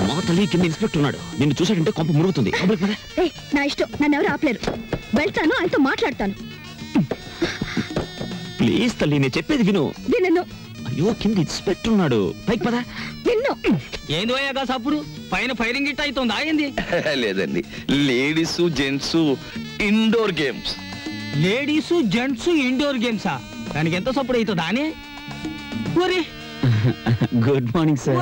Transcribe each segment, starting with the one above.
మా తల్లి కింద ఇన్స్పెక్టర్ ఉన్నాడు, నిన్ను చూసాడంటే కొంప మురుగుతుంది. నా ఇష్టం, నన్ను ఎవరు ఆపలేరు. వెళ్తాను, ఆయనతో మాట్లాడతాను. ప్లీజ్ తల్లి, నేను చెప్పేది విను. విన్ను. అయ్యో, కింద ఇన్స్పెక్టర్ ఉన్నాడు, పైకి పదా. విన్ను. ఏంది పోయాగా సప్పుడు పైన ఫైరింగ్ గిట్ అవుతుందా? ఏంది? లేదండి, ladies gents indoor games. Ladies gents indoor గేమ్సా? దానికి ఎంత సప్పుడు అవుతుందా అని? Good morning sir.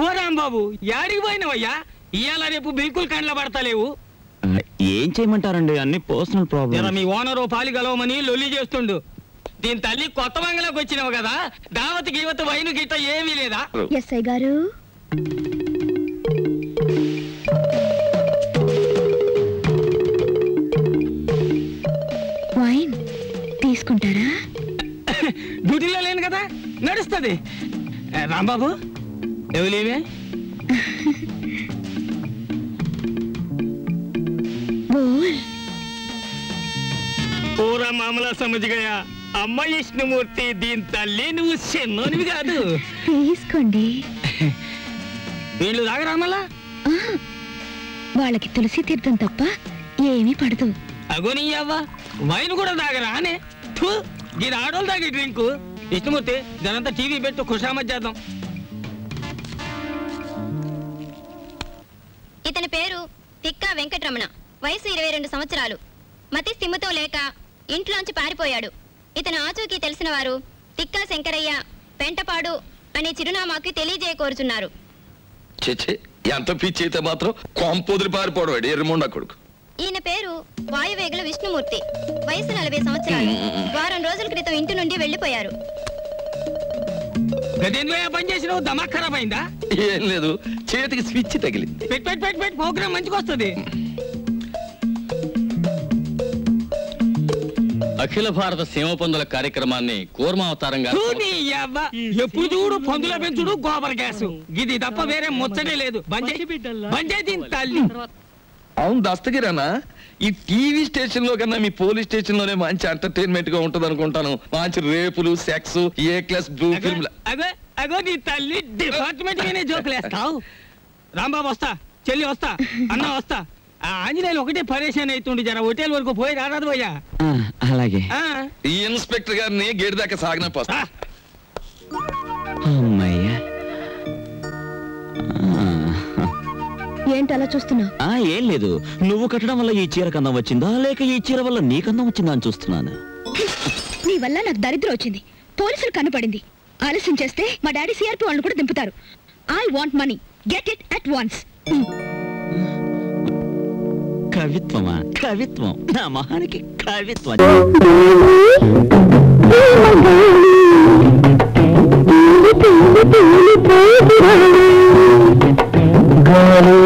ఓ రాంబాబు, యాడికి పోయినవయ్యా? ఇవాళ రేపు బిల్కుల్ కండ్ల పడతలేవు. ఏం చేయమంటారండి, అన్ని పర్సనల్ ప్రాబ్లమ్. మీ ఓనరు పాలి గలవమని లొల్లి చేస్తుండు. దీని తల్లి కొత్త బంగ్లాకి వచ్చినావు కదా, దావత్ గీవత్ వైను గిట్ట ఏమీ లేదా? ఎస్ఐ గారు, వైన్ తీసుకుంటారా? డ్యూటీలో లేను కదా, నడుస్తుంది. రాంబాబు ఎవలేవే? పూరా మామలా సమజ్గయా. అమ్మ విష్ణుమూర్తి, దీని తల్లి నువ్వు చిన్నోనివి కాదు. తీసుకోండి. వీళ్ళు తాగరా మళ్ళా? వాళ్ళకి తులసి తీర్థం తప్ప ఏమీ పడదు. అగోని అవ్వ, వైన్ కూడా తాగరా అనే? ఇది ఆడోళ్ళు తాగే డ్రింకు. విష్ణుమూర్తి, దానంతా టీవీ పెట్టు, ఖుషామత్ చేద్దాం. ఇతని పేరు తిక్కా వెంకటరమణ, వయసు 22 సంవత్సరాలు. మతి స్థిమితో లేక ఇంట్లోంచి పారిపోయాడు. ఇతను ఆచూకీ తెలిసిన వారు తిక్కా శంకరయ్య, పెంటపాడు అనే చిరునామాకి తెలియజేయకోరుచున్నారు. ఎంత పిచ్చి అయితే మాత్రం కొంపొదిలి పారిపోవడం ఎర్రమొండ కొడుకు. ఈయన పేరు వాయువేగుల విష్ణుమూర్తి, వయసు 40 సంవత్సరాలు. వారం రోజుల క్రితం ఇంటి నుండి వెళ్లిపోయారు. దమాక్ ఖరాబ్ అయిందా? ఏం లేదు, చేతికి స్విచ్ తగిలింది. ప్రోగ్రామ్ మంచిగా వస్తుంది. అఖిల భారత సీమ పందుల కార్యక్రమాన్ని కూర్మావతారంగా ఎప్పుడు చూడు పందుల పెంచుడు, గోబర్ గ్యాస్, ఇది తప్ప వేరే ముచ్చటే లేదు. అవును దస్తగిరానా, ఈ టీవీ స్టేషన్ లో కన్నా మీ పోలీస్ స్టేషన్ లోనే మంచి ఎంటర్టైన్మెంట్ గా ఉంటది అనుకుంటాను. మంచి రేపులు, సెక్స్, ఏ క్లాస్ బ్లూ ఫిల్మ్. అగో నీ తల్లి డిపార్ట్మెంట్ మీనే జోకులేస్తావు. రాంబాబు వస్తా, చెల్లి వస్తా, అన్న వస్తా. ఆంజనేయులు ఒకటే పరేషాన్ అవుతుండి, జర హోటల్ వరకు పోయి రారాదు పోయా. అలాగే. ఈ ఇన్స్పెక్టర్ గారిని గేట్ దాకా సాగిన పోస్తా. ఏంటి అలా చూస్తున్నావు? ఏం లేదు, నువ్వు కట్టడం వల్ల ఈ చీర కందం వచ్చిందా, లేక ఈ చీర వల్ల నీ కందం వచ్చిందా అని చూస్తున్నాను. నీ వల్ల నాకు దరిద్రం వచ్చింది. పోలీసులు కనపడింది. ఆలస్యం చేస్తే మా డాడీ సిఆర్పి వాళ్ళు కూడా దింపుతారు. I want money, get it at once. కవిత్వమా? కవిత్వం నా మొహానికి కవిత్వం. వాలి